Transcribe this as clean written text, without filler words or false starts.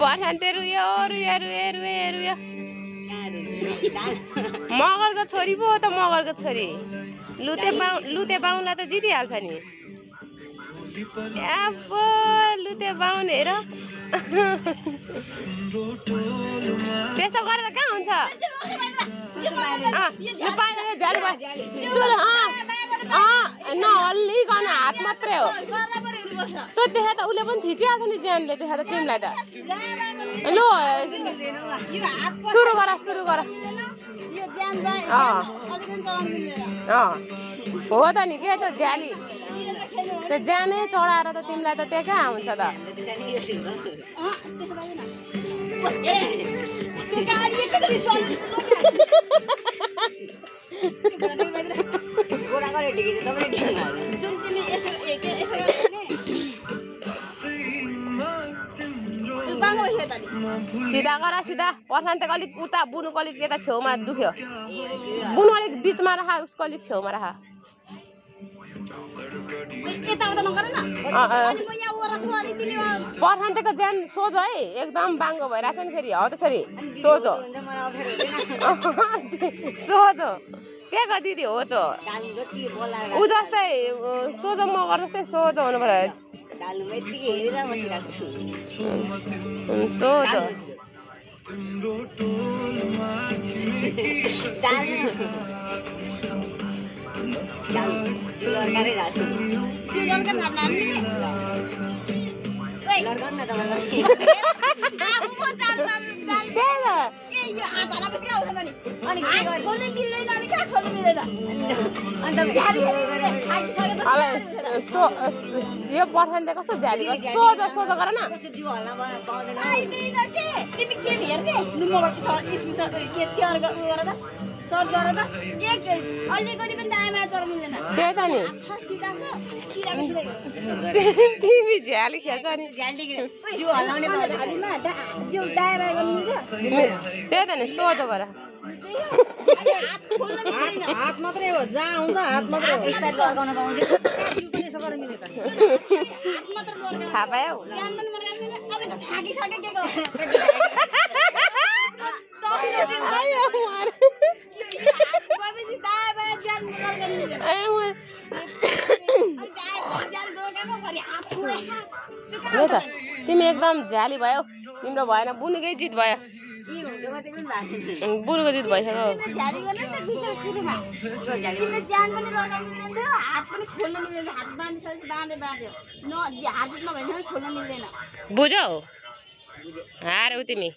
पर्खान्ते रुयो रुयो रुयो रुयो रुयो मगरको छोरी पो हो त मगरको छोरी लुते बाहुनलाई त जितिहाल्छ नि एप्पो लुते बाहुन हेर त्यस्तो गरेर कहाँ हुन्छ नहल्लिकन हात मात्रै हो त्यो देखे त उसले पनि थिचिहाल्छ नि ज्यानले देखे त तिमीलाई त लु सुरु गर हो त नि के त ज्याली त्यो ज्यानै चढाएर त तिमीलाई त त्यहाँ कहाँ हुन्छ त सिधा गर सिधा पर्सान्त अलिक उता बुनुको अलिक यता छेउमा दुख्यो बुनु अलिक बिचमा राख उसको अलिक छेउमा राख पर्सान्तको ज्यान सोझो है एकदम बाङ्गो भइरहेछ नि फेरि हो त्यसरी सोझो सोझो के छ दिदी हो चो ऊ जस्तै सोझो मगर जस्तै सोझो हुनु पर्यो सोझो यो पर्खान्ते कस्तो झ्याली सोझो सोझो गर न त्यही त नि तिमी झ्याली खेल्छ नि त्यही त नि सोझो भएर हात मात्रै हो जहाँ हुन्छ हात मात्रै हो थाहा पायौ तिमी एकदम झ्याली भयो तिम्रो भएन बुनुकै जित भयो बुनुको जित भइसक्यो बुझौ हारौ तिमी